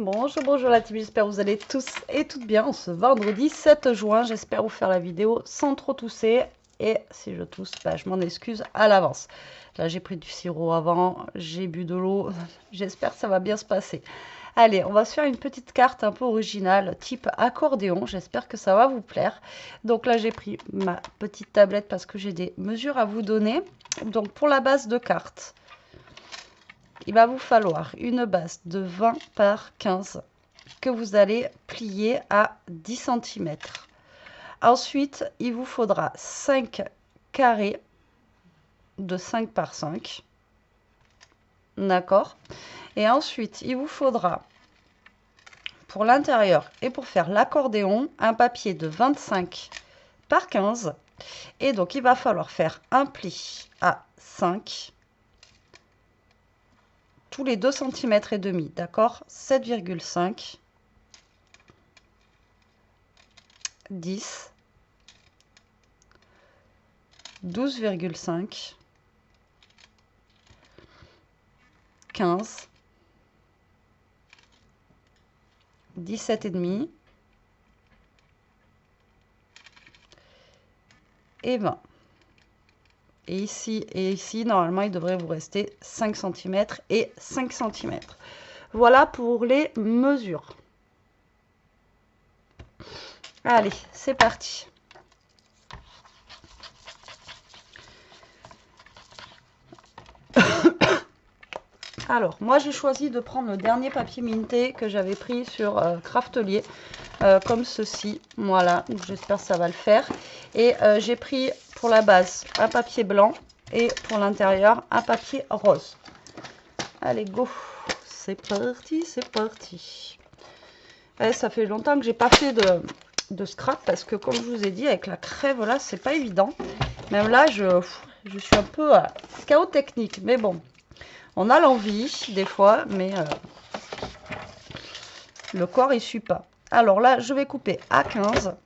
Bonjour, bonjour la team, j'espère que vous allez tous et toutes bien ce vendredi 7 juin. J'espère vous faire la vidéo sans trop tousser. Et si je tousse, bah, je m'en excuse à l'avance. Là, j'ai pris du sirop avant, j'ai bu de l'eau. J'espère que ça va bien se passer. Allez, on va se faire une petite carte un peu originale, type accordéon. J'espère que ça va vous plaire. Donc là, j'ai pris ma petite tablette parce que j'ai des mesures à vous donner. Donc pour la base de carte, il va vous falloir une base de 20 par 15 que vous allez plier à 10 cm. Ensuite, il vous faudra 5 carrés de 5 par 5. D'accord? Et ensuite, il vous faudra pour l'intérieur et pour faire l'accordéon, un papier de 25 par 15. Et donc, il va falloir faire un pli à 5 tous les 2 cm et demi, d'accord? 7,5, 10, 12,5, 15, 17,5 et 20. Et ici, normalement, il devrait vous rester 5 cm et 5 cm. Voilà pour les mesures. Allez, c'est parti. Alors, moi, j'ai choisi de prendre le dernier papier minté que j'avais pris sur Craftelier, comme ceci. Voilà, j'espère que ça va le faire. Et j'ai pris pour la base un papier blanc et pour l'intérieur un papier rose. Allez, go. C'est parti, c'est parti. Ouais, ça fait longtemps que j'ai pas fait de scrap parce que, comme je vous ai dit, avec la crève là, c'est pas évident. Même là, je suis un peu chaos technique, mais bon. On a l'envie, des fois, mais le corps, il suit pas. Alors là, je vais couper à 15.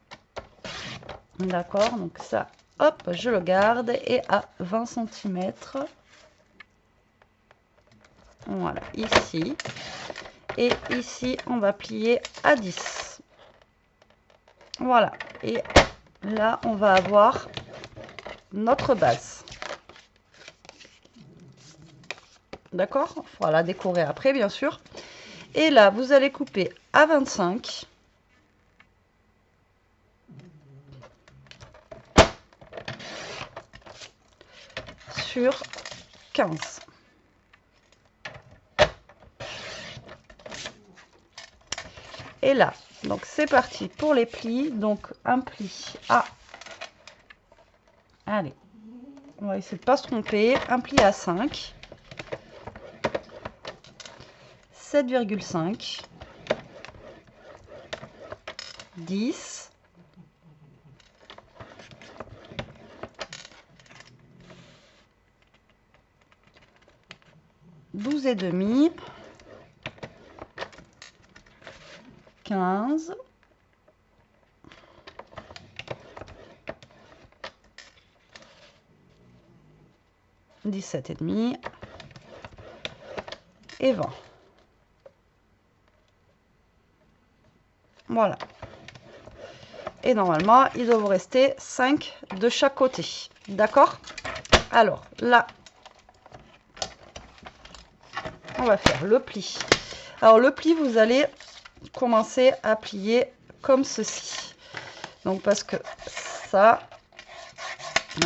D'accord, donc ça, hop, je le garde. Et à 20 cm. Voilà, ici. Et ici, on va plier à 10. Voilà. Et là, on va avoir notre base. D'accord? Il faudra la décorer après, bien sûr. Et là, vous allez couper à 25. Sur 15. Et là, donc c'est parti pour les plis. Donc un pli à... Allez, on va essayer de ne pas se tromper. Un pli à 5. 7,5. 10. 12,5. 15. 17,5 et 20. Voilà. Et normalement, il doit vous rester 5 de chaque côté. D'accord? Alors, là, on va faire le pli. Alors, le pli, vous allez commencer à plier comme ceci. Donc, parce que ça...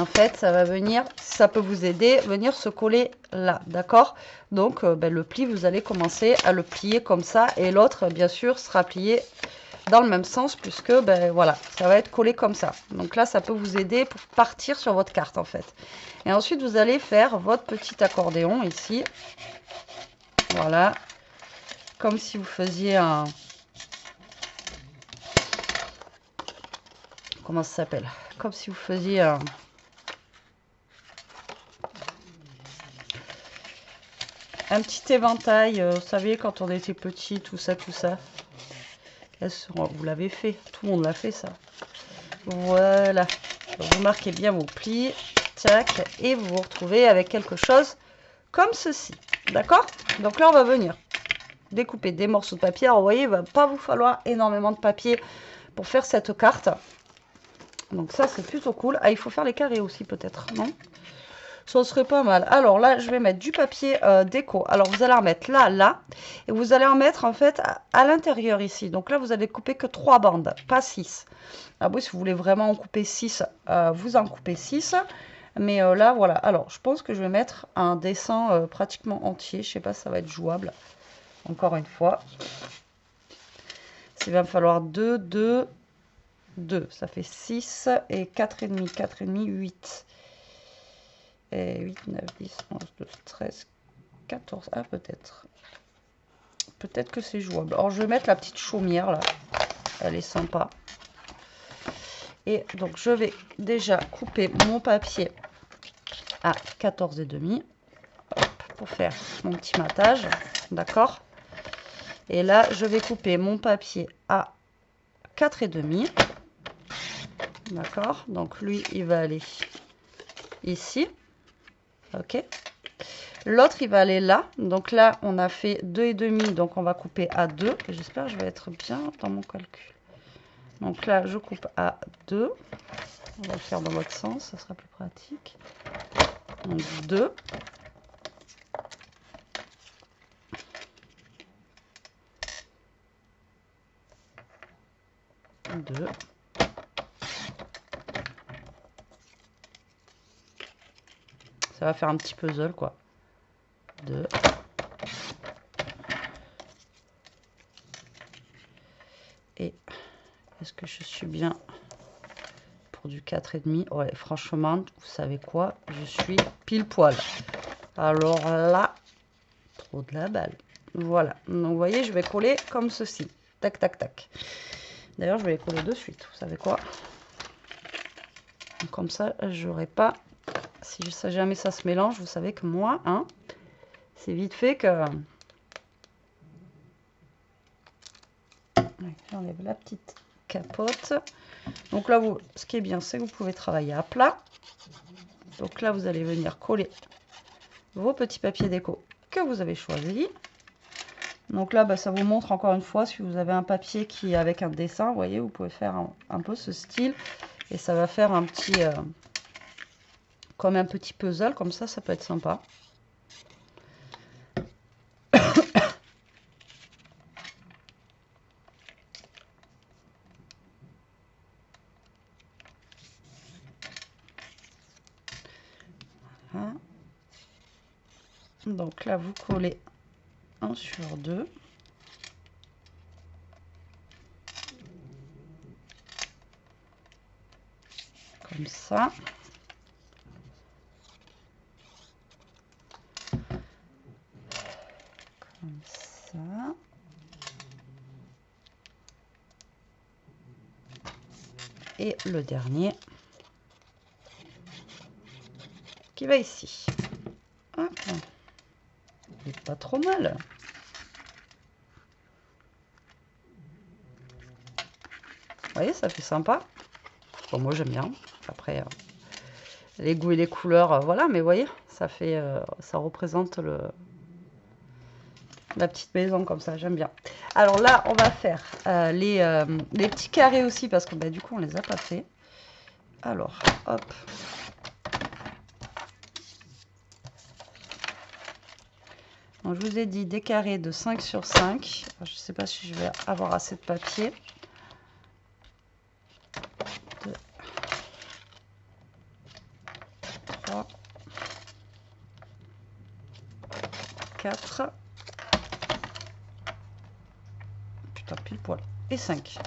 En fait, ça va venir, ça peut vous aider, venir se coller là, d'accord? Donc, le pli, vous allez commencer à le plier comme ça. Et l'autre, bien sûr, sera plié dans le même sens puisque, voilà, ça va être collé comme ça. Donc là, ça peut vous aider pour partir sur votre carte, en fait. Et ensuite, vous allez faire votre petit accordéon ici. Voilà. Comme si vous faisiez un... Comment ça s'appelle? Comme si vous faisiez un... Un petit éventail, vous savez, quand on était petit, tout ça, tout ça. Vous l'avez fait, tout le monde l'a fait ça. Voilà. Donc, vous marquez bien vos plis, tac, et vous vous retrouvez avec quelque chose comme ceci. D'accord? Donc là, on va venir découper des morceaux de papier. Alors, vous voyez, il va pas vous falloir énormément de papier pour faire cette carte. Donc ça, c'est plutôt cool. Ah, il faut faire les carrés aussi, peut-être, non? Ça serait pas mal. Alors là, je vais mettre du papier déco. Alors, vous allez en mettre là, là. Et vous allez en mettre, en fait, à l'intérieur ici. Donc là, vous allez couper que 3 bandes, pas 6. Ah oui, si vous voulez vraiment en couper 6, vous en coupez 6. Mais là, voilà. Alors, je pense que je vais mettre un dessin pratiquement entier. Je sais pas si ça va être jouable. Encore une fois. Il va me falloir 2, 2, 2. Ça fait 6 et 4,5. 4,5, 8. Et 8, 9, 10, 11, 12, 13, 14. Ah, peut-être. Peut-être que c'est jouable. Alors, je vais mettre la petite chaumière, là. Elle est sympa. Et donc, je vais déjà couper mon papier à 14,5 pour faire mon petit matage. D'accord? Et là, je vais couper mon papier à 4,5. D'accord? Donc, lui, il va aller ici. Ok? L'autre, il va aller là. Donc là, on a fait 2,5. Donc, on va couper à 2. J'espère que je vais être bien dans mon calcul. Donc là, je coupe à 2. On va le faire dans l'autre sens. Ça sera plus pratique. Donc 2. Ça va faire un petit puzzle, quoi. 2. Et est-ce que je suis bien pour du 4,5? Ouais, franchement, vous savez quoi? Je suis pile poil. Alors là, trop de la balle. Voilà. Donc, vous voyez, je vais coller comme ceci. Tac, tac, tac. D'ailleurs, je vais les coller de suite. Vous savez quoi? Comme ça, j'aurai pas... Si jamais ça se mélange, vous savez que moi, hein, c'est vite fait que... J'enlève la petite capote. Donc là, vous, ce qui est bien, c'est que vous pouvez travailler à plat. Donc là, vous allez venir coller vos petits papiers déco que vous avez choisis. Donc là, bah, ça vous montre encore une fois, si vous avez un papier qui est avec un dessin, vous voyez, vous pouvez faire un peu ce style. Et ça va faire un petit... comme un petit puzzle, comme ça peut être sympa. Voilà. Donc là, vous collez 1 sur 2. Comme ça. Comme ça. Et le dernier qui va ici. Ah, c'est pas trop mal. Vous voyez, ça fait sympa. Bon, moi j'aime bien. Après, les goûts et les couleurs, voilà. Mais vous voyez, ça fait, ça représente la petite maison comme ça. J'aime bien. Alors là, on va faire les petits carrés aussi parce que bah, du coup, on les a pas fait. Alors, hop. Donc, je vous ai dit des carrés de 5 sur 5. Je ne sais pas si je vais avoir assez de papier. 2, 3, 4. Putain, pile poil. Et 5.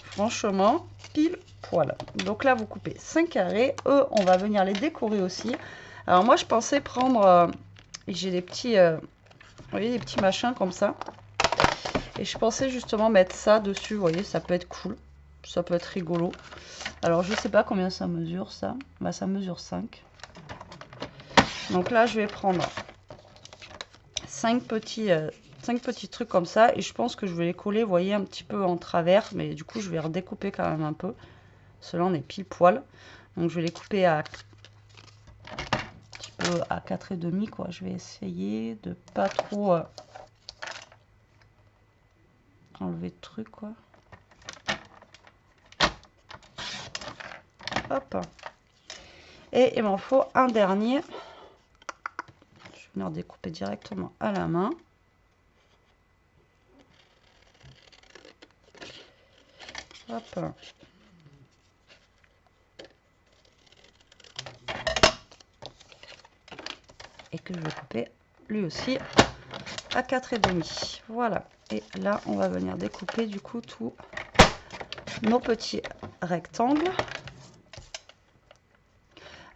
Franchement, pile poil. Donc là, vous coupez 5 carrés. Eux, on va venir les décorer aussi. Alors moi, je pensais prendre... j'ai des petits... vous voyez, des petits machins comme ça. Et je pensais justement mettre ça dessus. Vous voyez, ça peut être cool. Ça peut être rigolo. Alors, je sais pas combien ça mesure, ça. Bah, ça mesure 5. Donc là, je vais prendre 5 petits trucs comme ça. Et je pense que je vais les coller, vous voyez, un petit peu en travers. Mais du coup, je vais redécouper quand même un peu. Ceux-là, on est pile poil. Donc, je vais les couper à... à 4,5 quoi. Je vais essayer de pas trop enlever le truc, quoi. Hop. Et il m'en faut un dernier. Je vais venir découper directement à la main. Hop. Et que je vais couper lui aussi à 4,5. Voilà. Et là, on va venir découper du coup tous nos petits rectangles.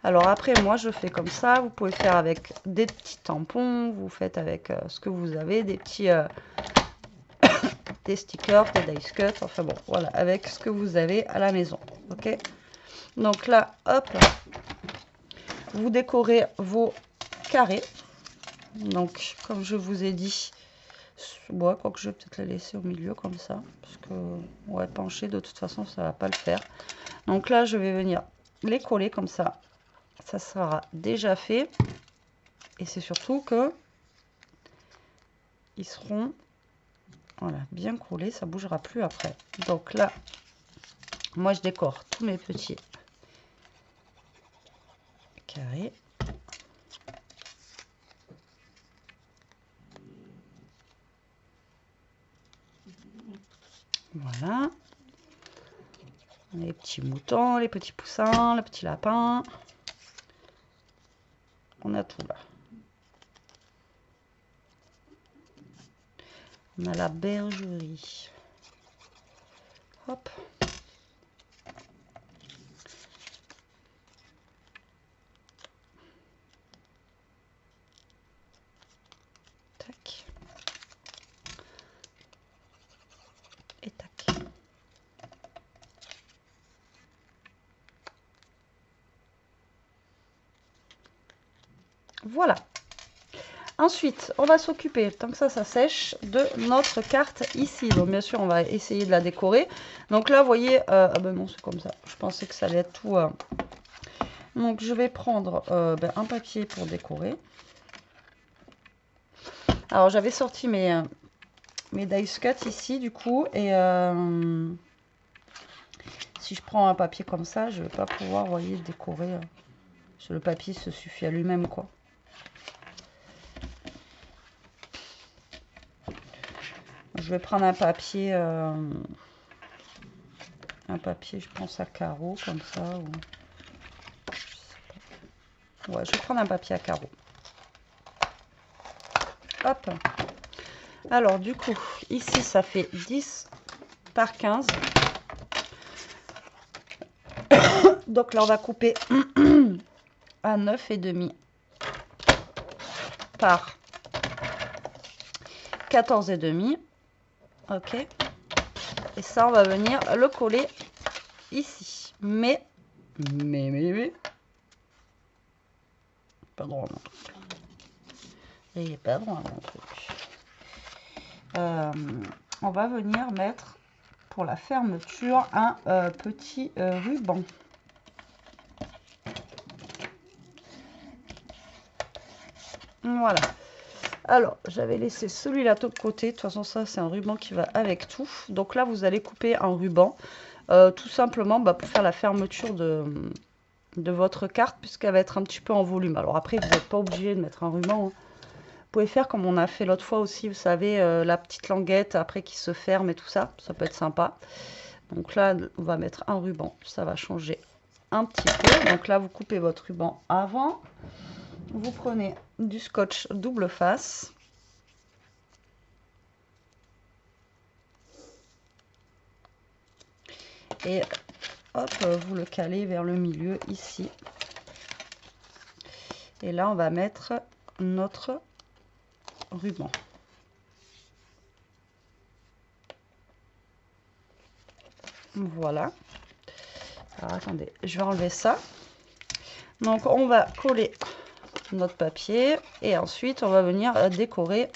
Alors après, moi, je fais comme ça. Vous pouvez faire avec des petits tampons. Vous faites avec ce que vous avez, des petits des stickers, des dice cuts. Enfin bon, voilà, avec ce que vous avez à la maison. Ok. Donc là, hop, vous décorez vos carrés. Donc, comme je vous ai dit, ouais, quoique je vais peut-être les laisser au milieu comme ça, parce que, ouais, pencher, de toute façon, ça va pas le faire. Donc là, je vais venir les coller comme ça. Ça sera déjà fait. Et c'est surtout que ils seront, voilà, bien collés, ça bougera plus après. Donc là, moi, je décore tous mes petits carrés. Voilà. Les petits moutons, les petits poussins, le petit lapin. On a tout là. On a la bergerie. Hop. Tac. Et tac. Voilà. Ensuite, on va s'occuper, tant que ça sèche, de notre carte ici. Donc, bien sûr, on va essayer de la décorer. Donc là, vous voyez, ah ben non, c'est comme ça. Je pensais que ça allait être tout. Donc, je vais prendre un papier pour décorer. Alors, j'avais sorti mes dice cuts ici, du coup. Et si je prends un papier comme ça, je ne vais pas pouvoir, vous voyez, décorer. Parce que le papier se suffit à lui-même, quoi. Je vais prendre un papier, je pense à carreaux, comme ça. Ou... Ouais, je vais prendre un papier à carreaux. Hop. Alors, du coup, ici, ça fait 10 par 15. Donc là, on va couper à 9,5 par 14,5. Ok. Et ça, on va venir le coller ici. Mais. Pas droit, mon truc. Il n'est pas droit, mon truc. On va venir mettre, pour la fermeture, un petit ruban. Voilà. Alors, j'avais laissé celui-là de côté. De toute façon, ça, c'est un ruban qui va avec tout. Donc là, vous allez couper un ruban. Tout simplement pour faire la fermeture de votre carte, puisqu'elle va être un petit peu en volume. Alors après, vous n'êtes pas obligé de mettre un ruban. Hein. Vous pouvez faire comme on a fait l'autre fois aussi, vous savez, la petite languette après qui se ferme et tout ça. Ça peut être sympa. Donc là, on va mettre un ruban. Ça va changer un petit peu. Donc là, vous coupez votre ruban avant. Vous prenez du scotch double face. Et hop, vous le calez vers le milieu ici. Et là, on va mettre notre ruban. Voilà. Alors, attendez, je vais enlever ça. Donc, on va coller notre papier. Et ensuite, on va venir décorer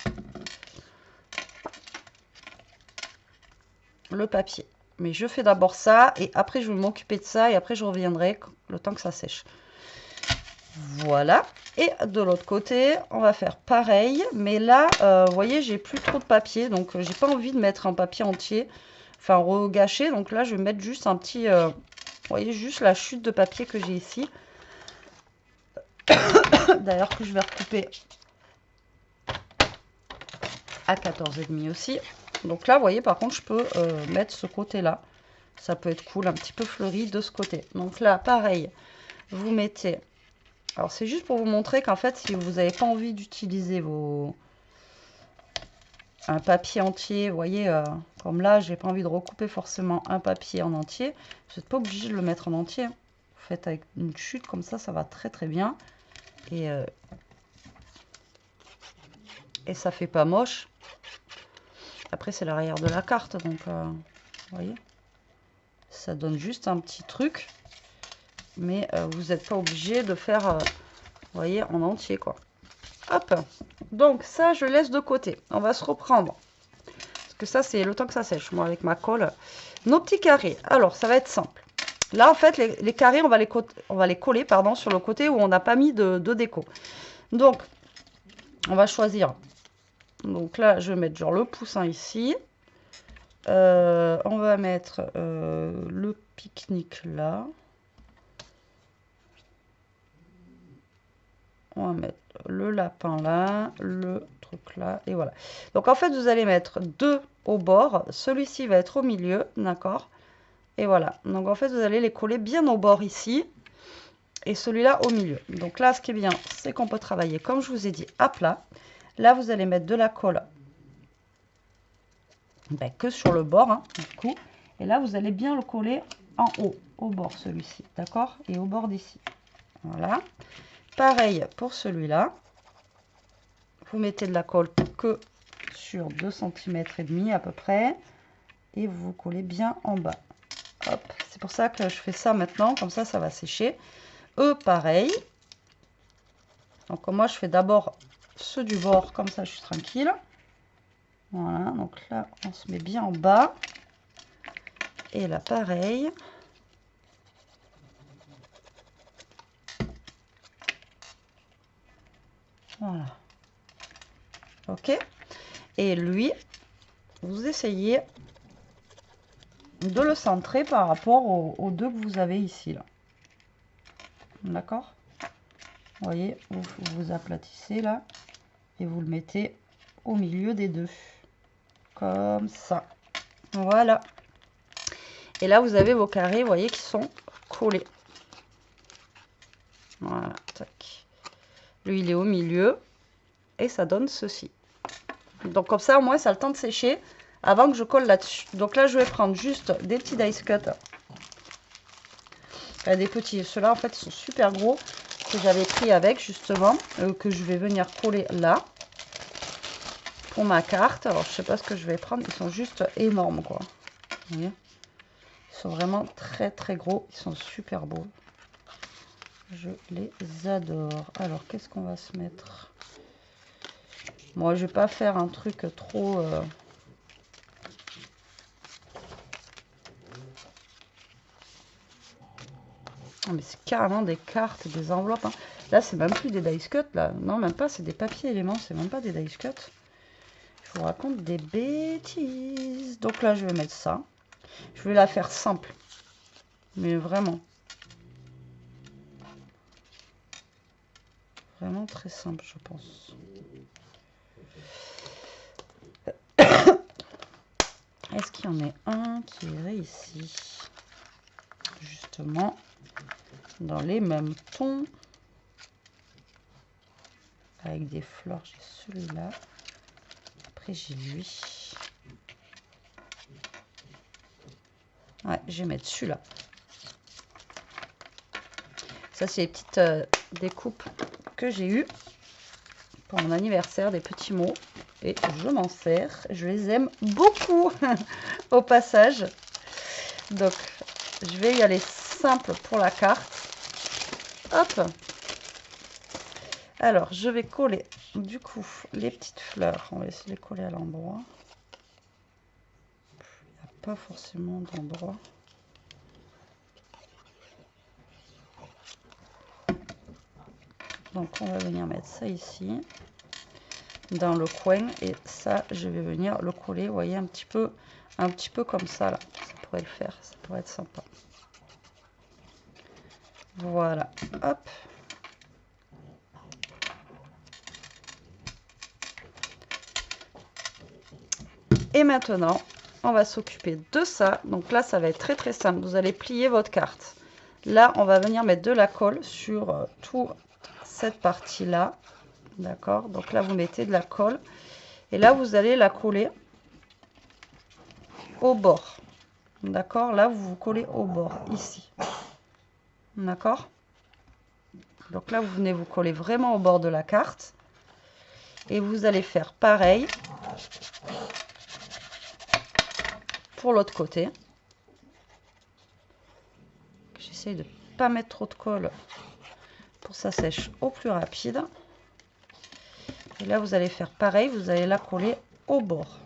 le papier. Mais je fais d'abord ça. Et après, je vais m'occuper de ça. Et après, je reviendrai le temps que ça sèche. Voilà. Et de l'autre côté, on va faire pareil. Mais là, vous voyez, j'ai plus trop de papier. Donc, j'ai pas envie de mettre un papier entier. Enfin, regâché. Donc là, je vais mettre juste un petit... vous voyez, juste la chute de papier que j'ai ici. D'ailleurs, que je vais recouper à 14,5 aussi. Donc là, vous voyez, par contre, je peux mettre ce côté-là. Ça peut être cool, un petit peu fleuri de ce côté. Donc là, pareil, vous mettez... Alors, c'est juste pour vous montrer qu'en fait, si vous n'avez pas envie d'utiliser un papier entier, vous voyez, comme là, j'ai pas envie de recouper forcément un papier en entier. Vous n'êtes pas obligé de le mettre en entier. Vous faites avec une chute comme ça va très très bien. Et ça fait pas moche. Après, c'est l'arrière de la carte, donc, vous voyez, ça donne juste un petit truc. Mais vous n'êtes pas obligé de faire, vous voyez, en entier, quoi. Hop. Donc, ça, je laisse de côté. On va se reprendre. Parce que ça, c'est le temps que ça sèche. Moi, avec ma colle. Nos petits carrés. Alors, ça va être simple. Là, en fait, les carrés, on va les coller, pardon, sur le côté où on n'a pas mis de déco. Donc, on va choisir. Donc là, je vais mettre genre le poussin ici. On va mettre le pique-nique là. On va mettre le lapin là, le truc là, et voilà. Donc en fait, vous allez mettre deux au bord. Celui-ci va être au milieu, d'accord? Et voilà. Donc en fait, vous allez les coller bien au bord ici. Et celui-là au milieu. Donc là, ce qui est bien, c'est qu'on peut travailler, comme je vous ai dit, à plat. Là, vous allez mettre de la colle que sur le bord, hein, du coup. Et là, vous allez bien le coller en haut, au bord, celui-ci, d'accord? Et au bord d'ici. Voilà. Pareil pour celui-là. Vous mettez de la colle que sur 2,5 cm à peu près. Et vous vous collez bien en bas. Hop. C'est pour ça que je fais ça maintenant. Comme ça, ça va sécher. Eux, pareil. Donc, moi, je fais d'abord ceux du bord. Comme ça, je suis tranquille. Voilà. Donc là, on se met bien en bas. Et là, pareil. Voilà. Ok. Et lui, vous essayez de le centrer par rapport aux deux que vous avez ici, là. D'accord? Vous voyez, vous aplatissez là et vous le mettez au milieu des deux. Comme ça. Voilà. Et là, vous avez vos carrés, vous voyez, qui sont collés. Voilà, tac. Lui, il est au milieu. Et ça donne ceci. Donc, comme ça, au moins, ça a le temps de sécher avant que je colle là-dessus. Donc là, je vais prendre juste des petits dice cut. Des petits. Ceux-là, en fait, ils sont super gros. Que j'avais pris avec, justement. Que je vais venir coller là. Pour ma carte. Alors, je sais pas ce que je vais prendre. Ils sont juste énormes, quoi. Vous voyez ? Ils sont vraiment très, très gros. Ils sont super beaux. Je les adore. Alors, qu'est-ce qu'on va se mettre? Moi, je vais pas faire un truc trop... Oh, mais c'est carrément des cartes, des enveloppes. Hein. Là, c'est même plus des dice cut. Là. Non, même pas. C'est des papiers éléments. C'est même pas des dice cut. Je vous raconte des bêtises. Donc là, je vais mettre ça. Je vais la faire simple. Mais vraiment. Vraiment très simple, je pense. Est-ce qu'il y en a un qui irait ici? Justement, dans les mêmes tons. Avec des fleurs, j'ai celui-là. Après, j'ai lui. Ouais, je vais mettre celui-là. Ça, c'est les petites découpes que j'ai eues pour mon anniversaire, des petits mots. Et je m'en sers. Je les aime beaucoup au passage. Donc, je vais y aller simple pour la carte. Hop. Alors, je vais coller du coup les petites fleurs. On va essayer de les coller à l'endroit. Il n'y a pas forcément d'endroit. Donc on va venir mettre ça ici, dans le coin, et ça, je vais venir le coller, vous voyez, un petit peu comme ça, là. Ça pourrait le faire, ça pourrait être sympa. Voilà, hop. Et maintenant, on va s'occuper de ça. Donc là, ça va être très très simple. Vous allez plier votre carte. Là, on va venir mettre de la colle sur toute cette partie-là. D'accord? Donc là, vous mettez de la colle. Et là, vous allez la coller au bord. D'accord? Là, vous vous collez au bord, ici. D'accord? Donc là, vous venez vous coller vraiment au bord de la carte. Et vous allez faire pareil pour l'autre côté. J'essaie de ne pas mettre trop de colle pour que ça sèche au plus rapide. Et là, vous allez faire pareil, vous allez la coller au bord.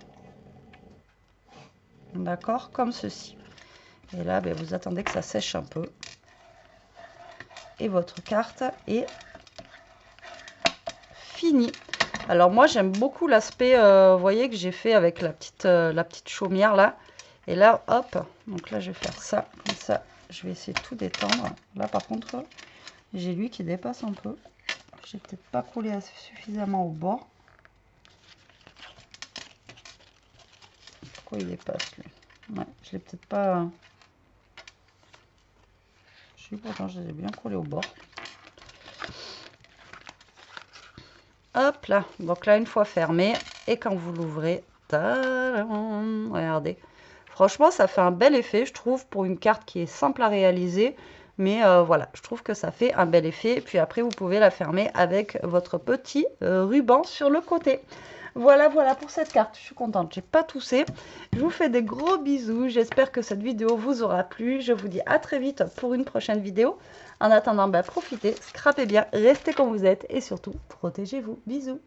D'accord? Comme ceci. Et là, ben, vous attendez que ça sèche un peu. Et votre carte est finie. Alors moi, j'aime beaucoup l'aspect, vous voyez, que j'ai fait avec la petite chaumière là. Et là, hop, donc là, je vais faire ça, comme ça. Je vais essayer de tout détendre. Là, par contre, j'ai lui qui dépasse un peu. J'ai peut-être pas collé assez suffisamment au bord. Pourquoi il dépasse, lui? Ouais, je l'ai peut-être pas... pourtant, je les ai bien collés au bord. Hop là. Donc là, une fois fermé, et quand vous l'ouvrez, regardez. Franchement, ça fait un bel effet, je trouve, pour une carte qui est simple à réaliser. Mais voilà, je trouve que ça fait un bel effet. Et puis après, vous pouvez la fermer avec votre petit ruban sur le côté. Voilà, voilà pour cette carte. Je suis contente, j'ai pas toussé. Je vous fais des gros bisous. J'espère que cette vidéo vous aura plu. Je vous dis à très vite pour une prochaine vidéo. En attendant, profitez, scrapez bien, restez comme vous êtes et surtout, protégez-vous. Bisous.